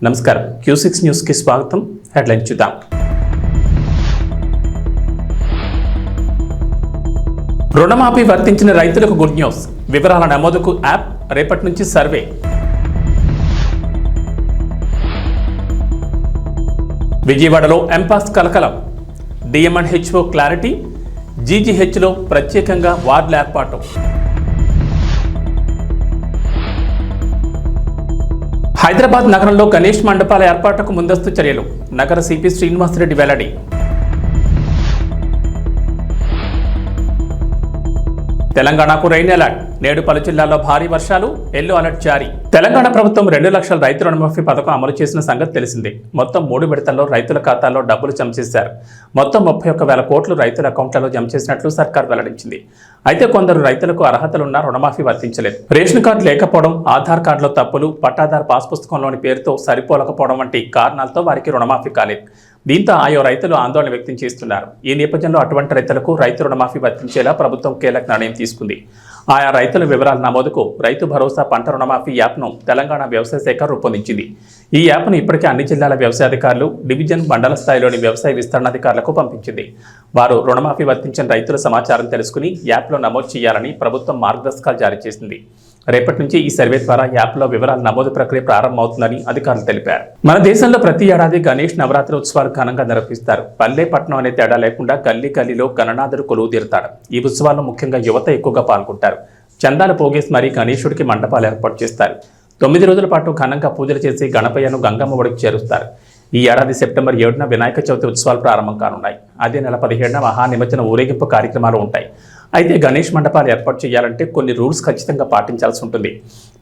నమస్కారం Q6 news కి స్వాగతం. హెడ్లైన్ చూద్దాం. రుణమాఫీ వర్తించిన రైతులకు గుడ్ న్యూస్. వివరాల నమోదుకు యాప్, రేపటి నుంచి సర్వే. విజయవాడలో ఎంపాస్ కలకలం. DMHO క్లారిటీ, GGHలో ప్రత్యేకంగా వార్డుల ఏర్పాటు. హైదరాబాద్ నగరంలో గణేష్ మండపాల ఏర్పాటుకు ముందస్తు చర్యలు. నగర సిపి శ్రీనివాసరెడ్డి వెల్లడి. తెలంగాణకు రెయిన్ అలర్ట్. నేడు పలు జిల్లాల్లో భారీ వర్షాలు, ఎల్లో అలర్ట్ జారీ. తెలంగాణ ప్రభుత్వం 2 లక్షల రైతు రుణమాఫీ పథకం అమలు చేసిన సంగతి తెలిసిందే. మొత్తం 3 విడతల్లో రైతుల ఖాతాల్లో డబ్బులు జమ చేశారు. మొత్తం 31,000 కోట్లు రైతుల అకౌంట్లలో జమ చేసినట్లు సర్కార్ వెల్లడించింది. అయితే కొందరు రైతులకు అర్హతలున్న రుణమాఫీ వర్తించలేదు. రేషన్ కార్డు లేకపోవడం, ఆధార్ కార్డులో తప్పులు, పట్టాదారు పాస్ పుస్తకంలోని పేరుతో సరిపోలకపోవడం వంటి కారణాలతో వారికి రుణమాఫీ కాలేదు. దీంతో ఆయా రైతులు ఆందోళన వ్యక్తం చేస్తున్నారు. ఈ నేపథ్యంలో అటువంటి రైతులకు రైతు రుణమాఫీ వర్తించేలా ప్రభుత్వం కీలక నిర్ణయం తీసుకుంది. ఆయా రైతుల వివరాల నమోదుకు రైతు భరోసా పంట రుణమాఫీ యాప్ను తెలంగాణ వ్యవసాయ శాఖ రూపొందించింది. ఈ యాప్ను ఇప్పటికే అన్ని జిల్లాల వ్యవసాయ అధికారులు, డివిజన్, మండల స్థాయిలోని వ్యవసాయ విస్తరణాధికారులకు పంపించింది. వారు రుణమాఫీ వర్తించిన రైతుల సమాచారం తెలుసుకుని యాప్లో నమోదు చేయాలని ప్రభుత్వం మార్గదర్శకాలు జారీ చేసింది. రేపటి నుంచి ఈ సర్వే ద్వారా యాప్లో వివరాల నమోదు ప్రక్రియ ప్రారంభమవుతుందని అధికారులు తెలిపారు. మన దేశంలో ప్రతి ఏడాది గణేష్ నవరాత్రి ఉత్సవాలు ఘనంగా నిర్వహిస్తారు. పల్లె పట్టణం అనే తేడా లేకుండా గల్లీ గల్లీలో గణనాథుడు కొలువు తీరుతాడు. ఈ ఉత్సవాల్లో ముఖ్యంగా యువత ఎక్కువగా పాల్గొంటారు. చందాలు పోగేసి మరీ గణేశుడికి మండపాలు ఏర్పాటు చేస్తారు. 9 రోజుల పాటు ఘనంగా పూజలు చేసి గణపయ్యను గంగమ్మ ఒడికి చేరుస్తారు. ఈ ఏడాది సెప్టెంబర్ 7న వినాయక చవితి ఉత్సవాలు ప్రారంభం కానున్నాయి. అదే నెల 17న మహానిమజ్జన ఊరేగింపు కార్యక్రమాలు ఉంటాయి. అయితే గణేష్ మండపాలు ఏర్పాటు చేయాలంటే కొన్ని రూల్స్ ఖచ్చితంగా పాటించాల్సి ఉంటుంది.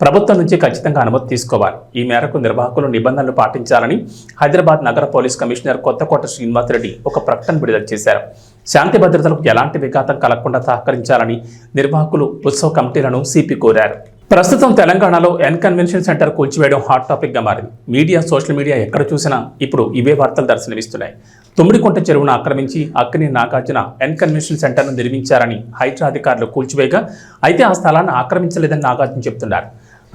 ప్రభుత్వం నుంచి ఖచ్చితంగా అనుమతి తీసుకోవాలి. ఈ మేరకు నిర్వాహకులు నిబంధనలు పాటించాలని హైదరాబాద్ నగర పోలీస్ కమిషనర్ కొత్తకోట శ్రీనివాసరెడ్డి ఒక ప్రకటన విడుదల చేశారు. శాంతి భద్రతలకు ఎలాంటి విఘాతం కలగకుండా సహకరించాలని నిర్వాహకులు, ఉత్సవ కమిటీలను సిపి కోరారు. ప్రస్తుతం తెలంగాణలో కన్వెన్షన్ సెంటర్ కూల్చివేయడం హాట్ టాపిక్ గా మారింది. మీడియా, సోషల్ మీడియా ఎక్కడ చూసినా ఇప్పుడు ఇవే వార్తలు దర్శనమిస్తున్నాయి. తుమ్మిడికుంట చెరువును ఆక్రమించి అక్కినేని నాగార్జున కన్వెన్షన్ సెంటర్ను నిర్మించారని హైడ్రా అధికారులు కూల్చివేయగా, అయితే ఆ స్థలాన్ని ఆక్రమించలేదని నాగార్జున చెబుతున్నారు.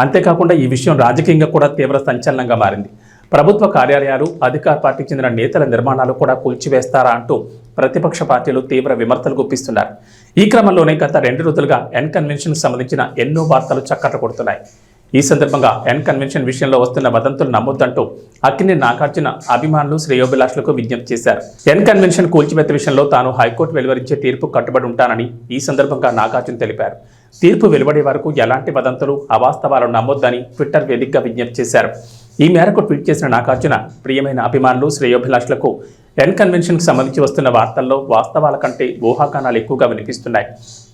అంతేకాకుండా ఈ విషయం రాజకీయంగా కూడా తీవ్ర సంచలనంగా మారింది. ప్రభుత్వ కార్యాలయాలు, అధికార పార్టీకి చెందిన నేతల నిర్మాణాలు కూడా కూల్చివేస్తారా అంటూ ప్రతిపక్ష పార్టీలు తీవ్ర విమర్శలు గుప్పిస్తున్నారు. ఈ క్రమంలోనే గత 2 రోజులుగా కన్వెన్షన్కు సంబంధించిన ఎన్నో వార్తలు చక్కర్లు కొడుతున్నాయి. ఈ సందర్భంగా కన్వెన్షన్ విషయంలో వస్తున్న వదంతులు నమ్మొద్దంటూ అక్కినేని నాగార్జున అభిమానులు, శ్రేయోభిలాషులకు విజ్ఞప్తి చేశారు. కన్వెన్షన్ కూల్చివేత విషయంలో తాను హైకోర్టు వెలువరించే తీర్పు కట్టుబడి ఉంటానని ఈ సందర్భంగా నాగార్జున తెలిపారు. తీర్పు వెలువడే వరకు ఎలాంటి వదంతులు, అవాస్తవాలు నమ్మొద్దని ట్విట్టర్ వేదికగా విజ్ఞప్తి చేశారు. ఈ మేరకు ట్వీట్ చేసిన నాగార్జున, ప్రియమైన అభిమానులు, శ్రేయోభిలాషులకు కన్వెన్షన్కు సంబంధించి వస్తున్న వార్తల్లో వాస్తవాల కంటే ఊహాగానాలు ఎక్కువగా వినిపిస్తున్నాయి.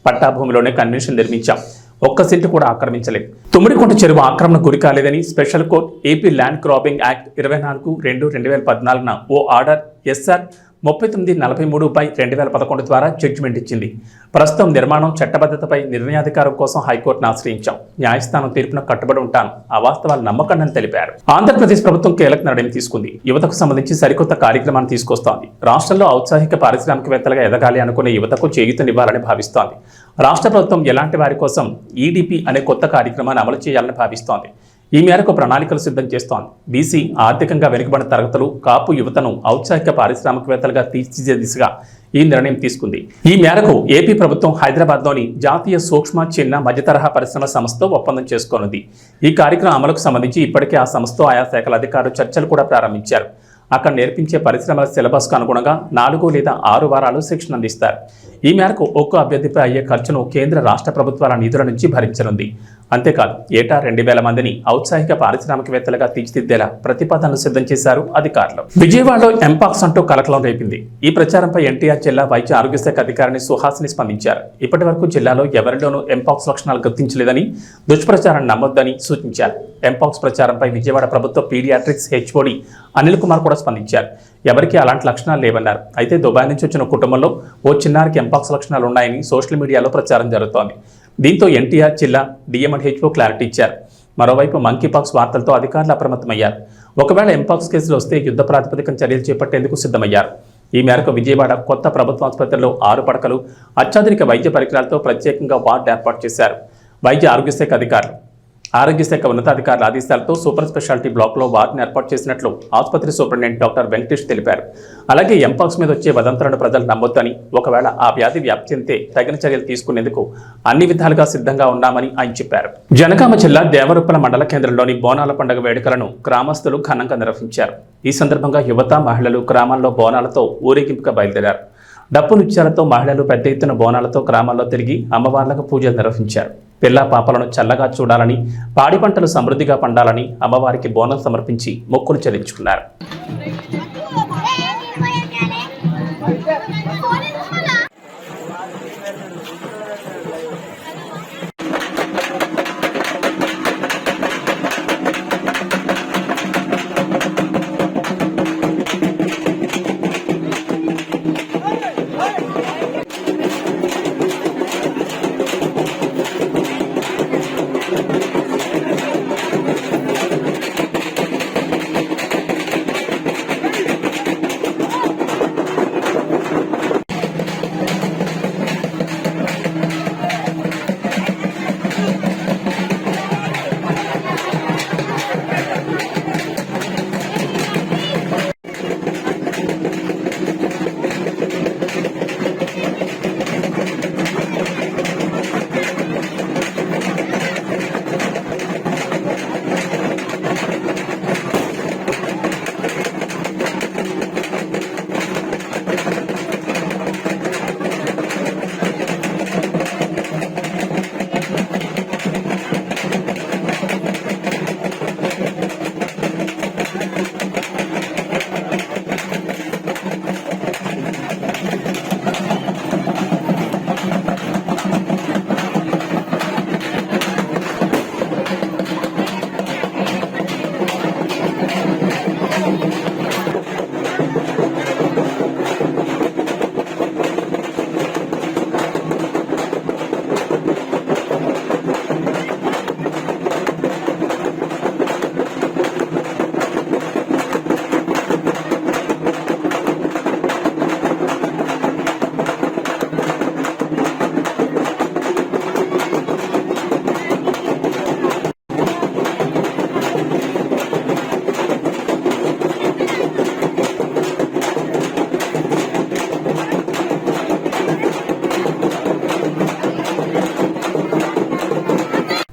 పట్టాభూమిలోనే కన్వెన్షన్ నిర్మించాం, ఒక్క సెంటు కూడా ఆక్రమించలేదు. తుమ్మిడికుంట చెరువు ఆక్రమణ గురి కాలేదని special court AP land grabbing act 24/2/2014 ఓ ఆర్డర్ SR 3943/2011 ద్వారా జడ్జిమెంట్ ఇచ్చింది. ప్రస్తుతం నిర్మాణం, చట్టబద్ధతపై నిర్ణయాధికారం కోసం హైకోర్టును ఆశ్రయించాం. న్యాయస్థానం తీర్పును కట్టుబడి ఉంటాను, అవాస్తవాలు నమ్మకండి తెలిపారు. ఆంధ్రప్రదేశ్ ప్రభుత్వం కీలక నిర్ణయం తీసుకుంది. యువతకు సంబంధించి సరికొత్త కార్యక్రమాన్ని తీసుకొస్తోంది. రాష్ట్రంలో ఔత్సాహిక పారిశ్రామికవేత్తలుగా ఎదగాలి అనుకునే యువతకు చేయూతనివ్వాలని భావిస్తోంది. రాష్ట్ర ప్రభుత్వం ఎలాంటి వారి కోసం EDP అనే కొత్త కార్యక్రమాన్ని అమలు చేయాలని భావిస్తోంది. ఈ మేరకు ప్రణాళికలు సిద్ధం చేస్తోంది. బీసీ, ఆర్థికంగా వెనుకబడిన తరగతులు, కాపు యువతను ఔత్సాహిక పారిశ్రామికవేత్తలుగా తీర్చిదిద్దే దిశగా ఈ నిర్ణయం తీసుకుంది. ఈ మేరకు ఏపీ ప్రభుత్వం హైదరాబాద్లోని జాతీయ సూక్ష్మ, చిన్న, మధ్యతరహా పరిశ్రమల సంస్థతో ఒప్పందం చేసుకోనుంది. ఈ కార్యక్రమం అమలుకు సంబంధించి ఇప్పటికే ఆ సంస్థతో ఆయా శాఖల అధికారులు చర్చలు కూడా ప్రారంభించారు. అక్కడ నేర్పించే పరిశ్రమల సిలబస్కు అనుగుణంగా 4 లేదా 6 వారాలు శిక్షణ అందిస్తారు. ఈ మేరకు ఒక్కో అభ్యర్థిపై అయ్యే ఖర్చును కేంద్ర, రాష్ట్ర ప్రభుత్వాల నిధుల నుంచి భరించనుంది. అంతేకాదు ఏటా 2,000 మందిని ఔత్సాహిక పారిశ్రామికవేత్తలుగా తీర్చిదిద్దేలా ప్రతిపాదనలు సిద్ధం చేశారు అధికారులు. విజయవాడలో ఎంపాక్స్ అంటూ కలకలం రేపింది. ఈ ప్రచారంపై ఎన్టీఆర్ జిల్లా వైద్య ఆరోగ్య శాఖ అధికారిని సుహాసిని స్పందించారు. ఇప్పటి వరకు జిల్లాలో ఎవరిలోనూ ఎంపాక్స్ లక్షణాలు గుర్తించలేదని, దుష్ప్రచారం నమ్మొద్దని సూచించారు. ఎంపాక్స్ ప్రచారంపై విజయవాడ ప్రభుత్వ పీడియాట్రిక్స్ HOD అనిల్ కుమార్ కూడా స్పందించారు. ఎవరికి అలాంటి లక్షణాలు లేవన్నారు. అయితే దుబాయ్ నుంచి వచ్చిన కుటుంబంలో ఓ చిన్నారికి ఎంపాక్స్ లక్షణాలు ఉన్నాయని సోషల్ మీడియాలో ప్రచారం జరుగుతోంది. దీంతో ఎన్టీఆర్ జిల్లా DMHO క్లారిటీ ఇచ్చారు. మరోవైపు మంకీపాక్స్ వార్తలతో అధికారులు అప్రమత్తమయ్యారు. ఒకవేళ ఎంపాక్స్ కేసులు వస్తే యుద్ధ ప్రాతిపదికన చర్యలు చేపట్టేందుకు సిద్ధమయ్యారు. ఈ మేరకు విజయవాడ కొత్త ప్రభుత్వ ఆసుపత్రిలో 6 పడకలు, అత్యాధునిక వైద్య పరికరాలతో ప్రత్యేకంగా వార్డు ఏర్పాటు చేశారు వైద్య ఆరోగ్య శాఖ అధికారులు. ఆరోగ్య శాఖ ఉన్నతాధికారుల ఆదేశాలతో సూపర్ స్పెషాలిటీ బ్లాక్లో వార్డును ఏర్పాటు చేసినట్లు ఆసుపత్రి సూపరింటెండెంట్ డాక్టర్ వెంకటేష్ తెలిపారు. అలాగే ఎంపాక్స్ మీద వచ్చే వదంతులను ప్రజలు నమ్మొద్దని, ఒకవేళ ఆ వ్యాధి వ్యాప్తి చెందితే తగిన చర్యలు తీసుకునేందుకు అన్ని విధాలుగా సిద్ధంగా ఉన్నామని ఆయన చెప్పారు. జనగామ జిల్లా దేవరుప్పల మండల కేంద్రంలోని బోనాల పండుగ వేడుకలను గ్రామస్తులు ఘనంగా నిర్వహించారు. ఈ సందర్భంగా యువత, మహిళలు గ్రామాల్లో బోనాలతో ఊరేగింపుగా బయలుదేరారు. డప్పు నృత్యాలతో మహిళలు పెద్ద ఎత్తున బోనాలతో గ్రామాల్లో తిరిగి అమ్మవార్లకు పూజలు నిర్వహించారు. పిల్ల పాపలను చల్లగా చూడాలని, పాడి పంటలు సమృద్ధిగా పండాలని అమ్మవారికి బోనం సమర్పించి మొక్కులు చెల్లించుకున్నారు.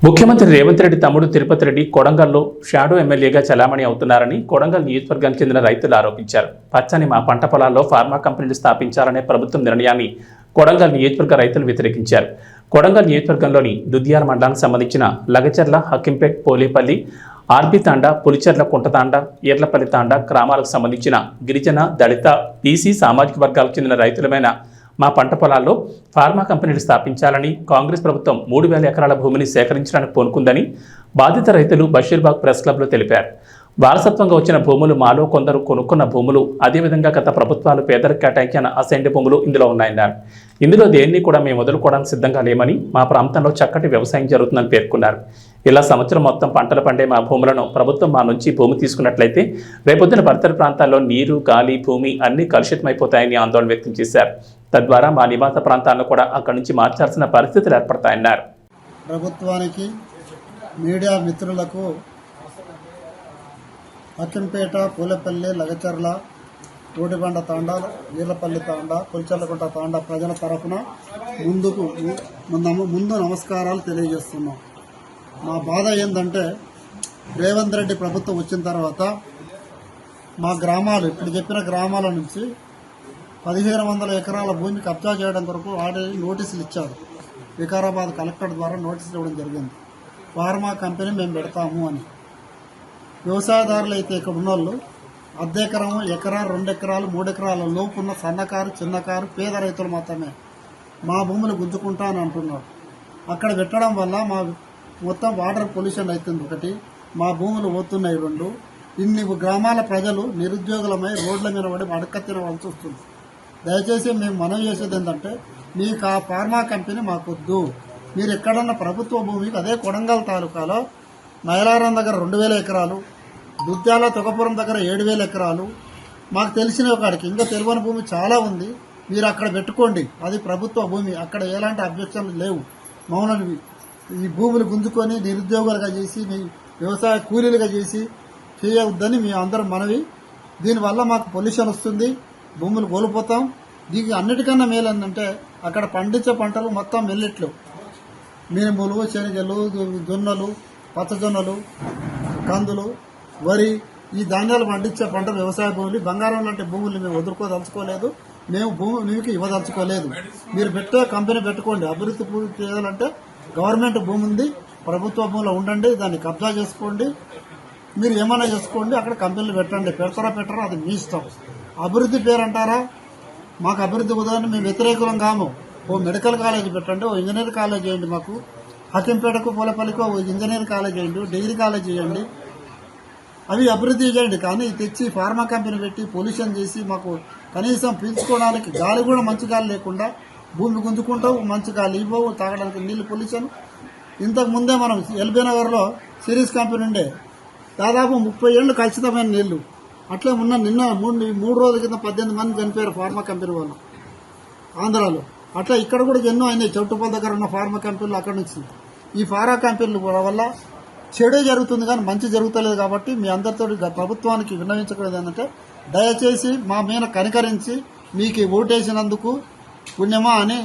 ముఖ్యమంత్రి రేవంత్ రెడ్డి తమ్ముడు తిరుపతి రెడ్డి కొడంగల్లో షాడో ఎమ్మెల్యేగా చలామణి అవుతున్నారని కొడంగల్ నియోజకవర్గానికి చెందిన రైతులు ఆరోపించారు. పచ్చని మా పంట పొలాల్లో ఫార్మా కంపెనీలు స్థాపించాలనే ప్రభుత్వం నిర్ణయాన్ని కొడంగల్ నియోజకవర్గ రైతులు వ్యతిరేకించారు. కొడంగల్ నియోజకవర్గంలోని దుద్యాల మండలానికి సంబంధించిన లగచర్ల, హక్కింపేట్, పోలేపల్లి, ఆర్బి తాండా, పులిచెర్ల కుంటతాండ, ఈర్లపల్లి తాండా గ్రామాలకు సంబంధించిన గిరిజన, దళిత, బీసీ సామాజిక వర్గాలకు చెందిన రైతులమైన మా పంట పొలాల్లో ఫార్మా కంపెనీలు స్థాపించాలని కాంగ్రెస్ ప్రభుత్వం 3,000 ఎకరాల భూమిని సేకరించడానికి పూనుకుందని బాధిత రైతులు బషీర్బాగ్ ప్రెస్ క్లబ్లో తెలిపారు. వారసత్వంగా వచ్చిన భూములు మాలో కొందరు కొనుక్కున్న భూములు, అదేవిధంగా గత ప్రభుత్వాలు పేదలకు కేటాయించిన అసైన్డ్ భూములు ఇందులో ఉన్నాయన్నారు. ఇందులో దేన్ని కూడా మేము వదులుకోవడానికి సిద్ధంగా లేమని, మా ప్రాంతంలో చక్కటి వ్యవసాయం జరుగుతుందని పేర్కొన్నారు. ఇలా సంవత్సరం మొత్తం పంటలు పండే మా భూములను ప్రభుత్వం మా నుంచి భూమి తీసుకున్నట్లయితే రేపొద్దున పరిసర ప్రాంతాల్లో నీరు, గాలి, భూమి అన్ని కలుషితమైపోతాయని ఆందోళన వ్యక్తం చేశారు. తద్వారా మా నివాస ప్రాంతాలను కూడా అక్కడి నుంచి మార్చాల్సిన పరిస్థితులు ఏర్పడతాయన్నారు. ప్రభుత్వానికి, మీడియా మిత్రులకు అక్కింపేట, పూలపల్లి, లగచర్ల, కోడిబండ తాండా, వీర్లపల్లి తాండా, పులిచెర్లకుంట తాండా ప్రజల తరఫున ముందు నమస్కారాలు తెలియజేస్తున్నాం. మా బాధ ఏంటంటే రేవంత్ రెడ్డి ప్రభుత్వం వచ్చిన తర్వాత మా గ్రామాలు, ఇప్పుడు చెప్పిన గ్రామాల నుంచి 1,500 ఎకరాల భూమి కబ్జా చేయడం కొరకు ఆల్రెడీ నోటీసులు ఇచ్చారు. వికారాబాద్ కలెక్టర్ ద్వారా నోటీసులు ఇవ్వడం జరిగింది. ఫార్మా కంపెనీ మేము పెడతాము అని. వ్యవసాయదారులు అయితే ఇక్కడ ఉన్నోళ్ళు అర్ధెకరం, ఎకరా, 2 ఎకరాలు, 3 ఎకరాల లోపున్న సన్నకారు, చిన్నకారు, పేద రైతులు మాత్రమే మా భూములు గుంజుకుంటా అని అంటున్నారు. అక్కడ పెట్టడం వల్ల మా మొత్తం వాటర్ పొల్యూషన్ అవుతుంది ఒకటి, మా భూములు పోతున్నాయి 2. ఇన్ని గ్రామాల ప్రజలు నిరుద్యోగులమై రోడ్ల మీద పడి అడక్క తినవలసి వస్తుంది. దయచేసి మేము మనవి చేసేది ఏంటంటే, మీకు ఆ ఫార్మా కంపెనీ మాకొద్దు. మీరు ఎక్కడన్నా ప్రభుత్వ భూమికి, అదే కొడంగల్ తాలూకాలో మైలారం దగ్గర 2,000 ఎకరాలు, దుద్యాల, తొగపురం దగ్గర 7,000 ఎకరాలు, మాకు తెలిసిన ఒకడికి ఇంకా తెలియని భూమి చాలా ఉంది. మీరు అక్కడ పెట్టుకోండి, అది ప్రభుత్వ భూమి, అక్కడ ఎలాంటి అబ్జెక్షన్లు లేవు, మౌనవి. ఈ భూములు గుంజుకొని నిరుద్యోగులుగా చేసి మీ వ్యవసాయ కూలీలుగా చేసి చేయవద్దని మీ అందరం మనవి. దీనివల్ల మాకు పొల్యూషన్ వస్తుంది, భూములు కోల్పోతాం. దీనికి అన్నిటికన్నా మేలు ఏంటంటే అక్కడ పండించే పంటలు మొత్తం మిల్లెట్లు, మినుములు, శనగలు, జొన్నలు, పచ్చజొన్నలు, కందులు, వరి, ఈ ధాన్యాలు పండించే పంటలు వ్యవసాయ భూములు. బంగారం లాంటి భూములు మేము వదులుకోదలుచుకోలేదు, మేము భూమికి ఇవ్వదలుచుకోలేదు. మీరు పెట్టే కంపెనీ పెట్టుకోండి. అభివృద్ధి పూర్తి చేయాలంటే గవర్నమెంట్ భూమి ఉంది, ప్రభుత్వ భూమిలో ఉండండి, దాన్ని కబ్జా చేసుకోండి, మీరు ఏమైనా చేసుకోండి, అక్కడ కంపెనీలు పెట్టండి. పెడతారా పెట్టారా అది మీ ఇష్టం. అభివృద్ధి పేరు అంటారా, మాకు అభివృద్ధి ఉదాహరణ మేము వ్యతిరేకులం కాము. ఓ మెడికల్ కాలేజ్ పెట్టండి, ఓ ఇంజనీర్ కాలేజ్ చేయండి, మాకు హకింపేటకు పూలపల్లికి ఓ ఇంజనీర్ కాలేజ్ చేయండి, డిగ్రీ కాలేజ్ చేయండి, అవి అభివృద్ధి చేయండి. కానీ తెచ్చి ఫార్మా కంపెనీ పెట్టి పొల్యూషన్ చేసి మాకు కనీసం పీల్చుకోవడానికి గాలి కూడా మంచి గాలి లేకుండా భూమి గుంజుకుంటావు, మంచి గాలి ఇవ్వవు, తాగడానికి నీళ్లు పొల్యూషన్. ఇంతకు ముందే మనం ఎల్బీ నగర్లో సిరీస్ కంపెనీ ఉండే, దాదాపు 30 ఏళ్ళు ఖచ్చితమైన నీళ్లు. అట్లే నిన్న 3 రోజుల కింద 18 మంది చనిపోయారు ఫార్మా కంపెనీ వాళ్ళు ఆంధ్రాలో. అట్లా ఇక్కడ కూడా ఎన్నో అయినాయి చౌటుపల్లి దగ్గర ఉన్న ఫార్మా కంపెనీలు. అక్కడ నుంచి ఈ ఫార్మా కంపెనీలు వల్ల చెడే జరుగుతుంది కానీ మంచి జరుగుతలేదు. కాబట్టి మీ అందరితో ప్రభుత్వానికి విన్నవించకూడదు ఏంటంటే దయచేసి మా మీద కనికరించి మీకు ఓటేసినందుకు పుణ్యమా అని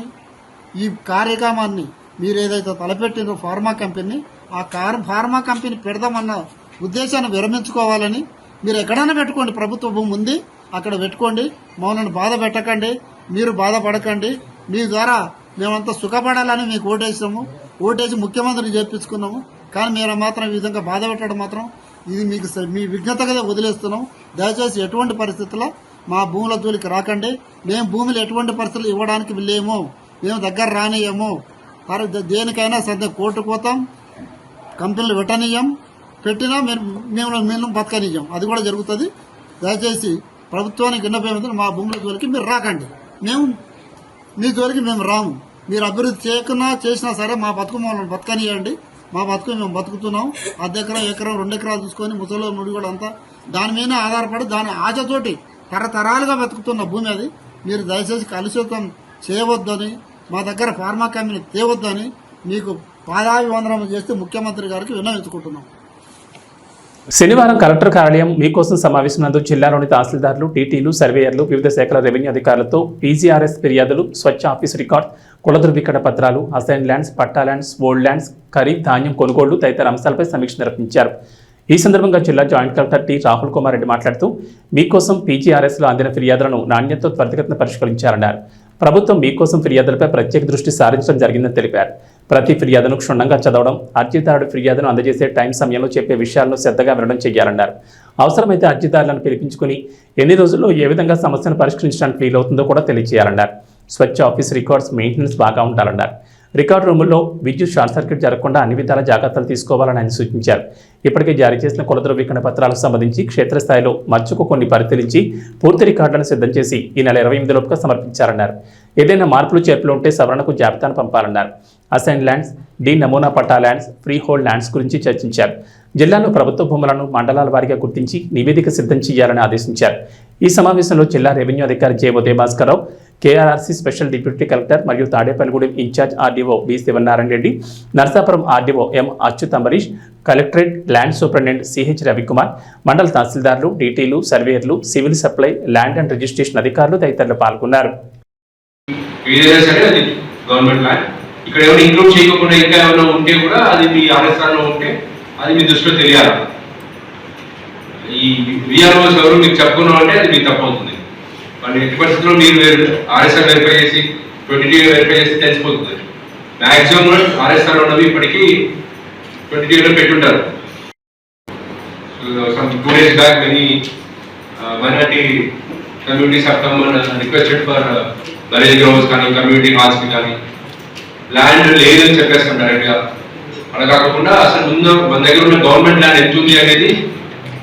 ఈ కార్యక్రమాన్ని మీరు ఏదైతే తలపెట్టినో ఫార్మా కంపెనీ, ఆ ఫార్మా కంపెనీ పెడదామన్న ఉద్దేశాన్ని విరమించుకోవాలని. మీరు ఎక్కడైనా పెట్టుకోండి, ప్రభుత్వ భూమి ఉంది అక్కడ పెట్టుకోండి, మమ్మల్ని బాధ పెట్టకండి, మీరు బాధపడకండి. మీ ద్వారా మేమంతా సుఖపడాలని మీకు ఓటేసి ముఖ్యమంత్రిని చేర్పించుకున్నాము. కానీ మీరు మాత్రం ఈ విధంగా బాధ పెట్టడం మాత్రం ఇది మీకు మీ విజ్ఞతగా వదిలేస్తున్నాం. దయచేసి ఎటువంటి పరిస్థితుల్లో మా భూముల జోలికి రాకండి. మేము భూములు ఎటువంటి పరిస్థితులు ఇవ్వడానికి వెళ్ళేమో, మేము దగ్గర రానియము. దేనికైనా సరే కోర్టుకు పోతాం, కంపెనీలు పెట్టనియ్యం, పెట్టినా మేము బతకనియ్యం, అది కూడా జరుగుతుంది. దయచేసి ప్రభుత్వానికి విన్నపం, మా భూముల జోలికి మీరు రాకండి, మేము మీ జోలికి మేము రాము. మీరు అభివృద్ధి చేయకున్నా చేసినా సరే మా బతుకు మమ్మల్ని బతకనియండి. మా బతుకు మేము బతుకుతున్నాం. ఎకరం 2 ఎకరాలు చూసుకొని ముసలో నుడి కూడా అంతా దాని మీద ఆధారపడి దాని ఆశతోటి తరతరాలుగా బతుకుతున్న భూమి అది. మీరు దయచేసి కలుషితం చేయవద్దని, మా దగ్గర ఫార్మా కంపెనీ తేవద్దని మీకు పాదాభివందనం చేస్తే ముఖ్యమంత్రి గారికి విన్నవించుకుంటున్నాం. శనివారం కలెక్టర్ కార్యాలయం మీకోసం సమావేశం జిల్లాలోని తహసీల్దార్లు, టీటీలు, సర్వేయర్లు, వివిధ శాఖల రెవెన్యూ అధికారులతో పీజీఆర్ఎస్ ఫిర్యాదులు, స్వచ్ఛ ఆఫీస్ రికార్డ్, కుల ధృవీకరణ పత్రాలు, అసైన్ ల్యాండ్స్, పట్టా ల్యాండ్స్, ఓల్డ్ ల్యాండ్స్, ఖరీఫ్ ధాన్యం కొనుగోళ్లు తదితర అంశాలపై సమీక్ష నిర్వహించారు. ఈ సందర్భంగా జిల్లా joint collector T Rahul Kumar Reddy మాట్లాడుతూ మీకోసం పీజీఆర్ఎస్లో అందిన ఫిర్యాదులను నాణ్యతతో త్వరితగతిన పరిష్కరించారన్నారు. ప్రభుత్వం మీకోసం ఫిర్యాదులపై ప్రత్యేక దృష్టి సారించడం జరిగిందని తెలిపారు. ప్రతి ఫిర్యాదును క్షుణ్ణంగా చదవడం, అర్జీదారుడు ఫిర్యాదును అందజేసే టైం సమయంలో చెప్పే విషయాలను శ్రద్ధగా వినడం చేయాలన్నారు. అవసరమైతే అర్జీదారులను పిలిపించుకుని ఎన్ని రోజుల్లో ఏ విధంగా సమస్యను పరిష్కరించడానికి వీలవుతుందో కూడా తెలియజేయాలన్నారు. స్వచ్ఛ ఆఫీస్ రికార్డ్స్ మెయింటెనెన్స్ బాగా ఉండాలన్నారు. రికార్డు రూముల్లో విద్యుత్ షార్ట్ సర్క్యూట్ జరగకుండా అన్ని విధాల జాగ్రత్తలు తీసుకోవాలని ఆయన సూచించారు. ఇప్పటికే జారీ చేసిన కుల ధృవీకరణ పత్రాలకు సంబంధించి క్షేత్రస్థాయిలో మచ్చుకు కొన్ని పరిశీలించి పూర్తి రికార్డులను సిద్ధం చేసి ఈ నెల 28 లోపుగా సమర్పించారన్నారు. ఏదైనా మార్పులు చేర్పులు ఉంటే సవరణకు జాబితాను పంపాలన్నారు. అసైన్ ల్యాండ్స్, నమూనా పట్టా ల్యాండ్స్, ఫ్రీ హోల్డ్ ల్యాండ్స్ గురించి చర్చించారు. జిల్లాలో ప్రభుత్వ భూములను మండలాల వారీగా గుర్తించి నివేదిక సిద్ధం చేయాలని ఆదేశించారు. ఈ సమావేశంలో జిల్లా రెవెన్యూ అధికారి J Udayabhaskararao, KRRC special deputy collector మరియు Tadepalligudem in charge RDO B Sivanarayana Reddy, Narsapuram RDO M Achyut Ambareesh, collectorate land superintendent CH Ravikumar, మండల తహసీల్దార్లు, డీటీలు, సర్వేయర్లు, civil supply, land and registration అధికారులు తదితరులు పాల్గొన్నారు. ఇక్కడ ఏమైనా ఇంక్లూడ్ చేయకుండా ఇంకా ఏమైనా ఉంటే కూడా అది మీ ఆర్ఎస్ఆర్లో ఉంటే అది మీ దృష్టిలో తెలియాలి. ఈ విఆర్ఓస్ ఎవరు మీకు చెప్పుకున్నాం అంటే అది మీకు తప్పవుతుంది. మరి ఎట్టి పరిస్థితుల్లో మీరు ఆర్ఎస్ఆర్ వెరిఫై చేసి 22 వెరిఫై చేసి తెలిసిపోతుంది. మ్యాక్సిమం ఆర్ఎస్ఆర్ ఉన్నవి ఇప్పటికీ 22లో పెట్టుంటారు. 2 days back many minority communities have come and requested for marriage grounds కానీ కమ్యూనిటీ హాల్స్కి కానీ ల్యాండ్ లేదని చెప్పేస్తాం డైరెక్ట్గా. అలా కాకుండా అసలు ముందు మన దగ్గర ఉన్న గవర్నమెంట్ ల్యాండ్ ఎంత ఉంది అనేది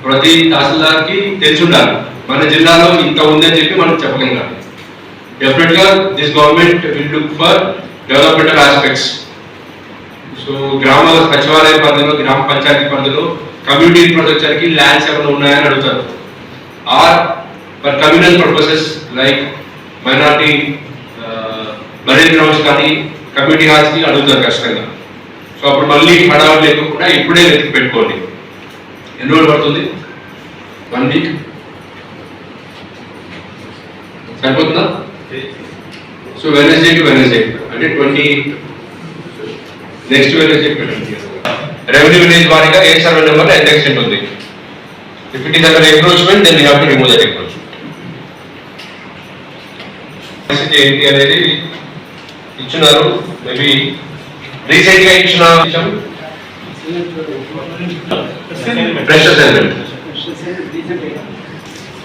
ప్రతి తహసీల్దార్కి తెలిసి ఉండాలి. మన జిల్లాలో ఇంత ఉందని చెప్పి మనం చెప్పగలగాలి. డెఫినెట్గా this government will look for developmental aspects. So గ్రామ సచివాలయ పరిధిలో, గ్రామ పంచాయతీ పరిధిలో కమ్యూనిటీ ఇన్ఫ్రాస్ట్రక్చర్కి ల్యాండ్స్ ఏమైనా ఉన్నాయని అడుగుతారు. Or for communal purposes like minority burial grounds కానీ కమ్యూనిటీ హాల్స్కి అడుగుతారు ఖచ్చితంగా. సో అప్పుడు మళ్ళీ హడావుడు లేకుండా ఇప్పుడే వెతికి పెట్టుకోండి. ఎన్ని రోజులు పడుతుంది? 1 వీక్ సరిపోతుందా? సో వెనస్డే టు వెనస్డే అంటే 20 నెక్స్ట్ వెనస్డే పెట్టండి. రెవెన్యూ విలేజ్ వారీగా ఏ సర్వే నెంబర్ ఎంత ఎక్స్టెంట్ ఉంది. If it is under encroachment then we have to remove that encroachment. ఏంటి అనేది ఇచ్చినారు. మేబీ రీసెంట్ గా ఇచ్చిన ఫ్రెష్ అసైన్మెంట్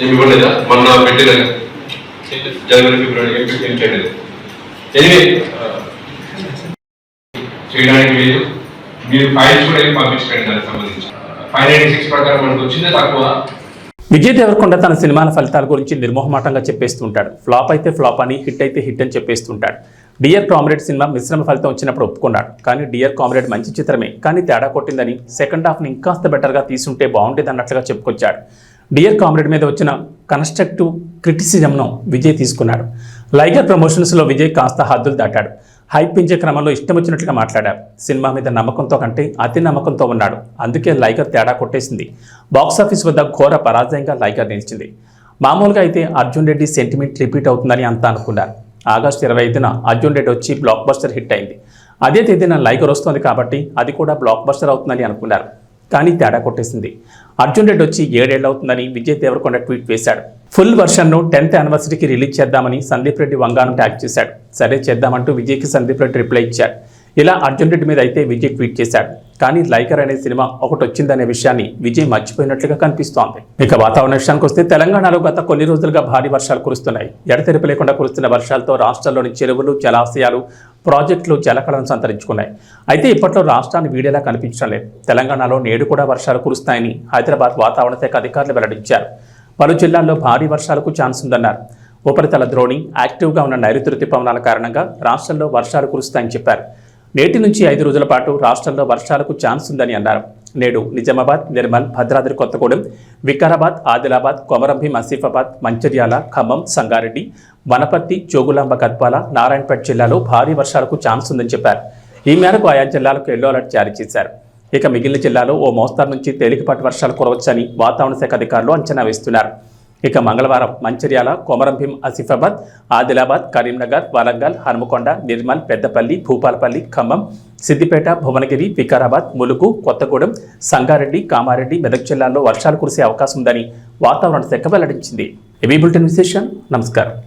ఏమి ఇవ్వలేదా? మొన్న పెట్టిన జనవరి ఫిబ్రవరి పెట్టలేదు. ఎనివే చేయడానికి లేదు. మీరు ఫైల్స్ కూడా ఏమి పంపించండి దానికి సంబంధించి. 596 ప్రకారం మనకు వచ్చిందే తక్కువ. విజయ్ దేవరకొండ తన సినిమాల ఫలితాల గురించి నిర్మోహమాటంగా చెప్పేస్తుంటాడు. ఫ్లాప్ అయితే ఫ్లాప్ అని, హిట్ అయితే హిట్ అని చెప్పేస్తుంటాడు. డియర్ కామ్రేడ్ సినిమా మిశ్రమ ఫలితం వచ్చినప్పుడు ఒప్పుకున్నాడు. కానీ డియర్ కామ్రేడ్ మంచి చిత్రమే, కానీ తేడా కొట్టిందని సెకండ్ హాఫ్ని ఇంకాస్త బెటర్గా తీసుంటే బాగుండేది అన్నట్లుగా చెప్పుకొచ్చాడు. డియర్ కామ్రేడ్ మీద వచ్చిన కన్స్ట్రక్టివ్ క్రిటిసిజంను విజయ్ తీసుకున్నాడు. లైగర్ ప్రమోషన్స్లో విజయ్ కాస్త హద్దులు దాటాడు. హైప్ పెంచే క్రమంలో ఇష్టం వచ్చినట్లుగా మాట్లాడారు. సినిమా మీద నమ్మకంతో కంటే అతి నమ్మకంతో ఉన్నాడు. అందుకే లైగర్ తేడా కొట్టేసింది. బాక్సాఫీస్ వద్ద ఘోర పరాజయంగా లైగర్ నిలిచింది. మామూలుగా అయితే అర్జున్ రెడ్డి సెంటిమెంట్ రిపీట్ అవుతుందని అంతా అనుకున్నారు. ఆగస్టు 25న అర్జున్ రెడ్డి వచ్చి బ్లాక్ బస్టర్ హిట్ అయింది. అదే తేదీన లైగర్ వస్తుంది కాబట్టి అది కూడా బ్లాక్ బస్టర్ అవుతుందని అనుకున్నారు. కానీ తేడా కొట్టేసింది. అర్జున్ రెడ్డి వచ్చి 7 ఏళ్ళు అవుతుందని విజయ్ దేవరకొండ ట్వీట్ వేశాడు. ఫుల్ వర్షన్ను 10th యానివర్సరీకి రిలీజ్ చేద్దామని సందీప్ రెడ్డి వంగాను ట్యాగ్ చేశాడు. సరే చేద్దామంటూ విజయ్కి సందీప్ రెడ్డి రిప్లై ఇచ్చాడు. ఇలా అర్జున్ రెడ్డి మీద అయితే విజయ్ ట్వీట్ చేశాడు. కానీ లైగర్ అనే సినిమా ఒకటి వచ్చిందనే విషయాన్ని విజయ్ మర్చిపోయినట్లుగా కనిపిస్తోంది. ఇక వాతావరణ విషయానికి వస్తే తెలంగాణలో గత కొన్ని రోజులుగా భారీ వర్షాలు కురుస్తున్నాయి. ఎడతెరిపి లేకుండా కురుస్తున్న వర్షాలతో రాష్ట్రంలోని చెరువులు, జలాశయాలు, ప్రాజెక్టులు జలకళను సంతరించుకున్నాయి. అయితే ఇప్పట్లో రాష్ట్రాన్ని వీడేలా కనిపించడం లేదు. తెలంగాణలో నేడు కూడా వర్షాలు కురుస్తాయని హైదరాబాద్ వాతావరణ శాఖ అధికారులు వెల్లడించారు. పలు జిల్లాల్లో భారీ వర్షాలకు ఛాన్స్ ఉందన్నారు. ఉపరితల ద్రోణి, యాక్టివ్గా ఉన్న నైరుతి రుతుపవనాల కారణంగా రాష్ట్రంలో వర్షాలు కురుస్తాయని చెప్పారు. నేటి నుంచి 5 రోజుల పాటు రాష్ట్రంలో వర్షాలకు ఛాన్స్ ఉందని అన్నారు. నేడు నిజామాబాద్, నిర్మల్, భద్రాద్రి కొత్తగూడెం, వికారాబాద్, ఆదిలాబాద్, కొమరంభీం, ఆసిఫాబాద్, మంచిర్యాల, ఖమ్మం, సంగారెడ్డి, వనపర్తి, జోగులాంబ, గద్వాల, నారాయణపేట జిల్లాలో భారీ వర్షాలకు ఛాన్స్ ఉందని చెప్పారు. ఈ మేరకు ఆయా జిల్లాలకు ఎల్లో అలర్ట్ జారీ చేశారు. ఇక మిగిలిన జిల్లాలో ఓ మోస్తరు నుంచి తేలికపాటి వర్షాలు కురవచ్చని వాతావరణ శాఖ అధికారులు అంచనా వేస్తున్నారు. ఇక మంగళవారం మంచిర్యాల, కొమరంభీం, ఆసిఫాబాద్, ఆదిలాబాద్, కరీంనగర్, వరంగల్, హనుమకొండ, నిర్మల్, పెద్దపల్లి, భూపాలపల్లి, ఖమ్మం, సిద్దిపేట, భువనగిరి, వికారాబాద్, ములుగు, కొత్తగూడెం, సంగారెడ్డి, కామారెడ్డి, మెదక్ జిల్లాల్లో వర్షాలు కురిసే అవకాశం ఉందని వాతావరణ శాఖ వెల్లడించింది. ఇవి బులెటిన్ విశేషం. నమస్కారం.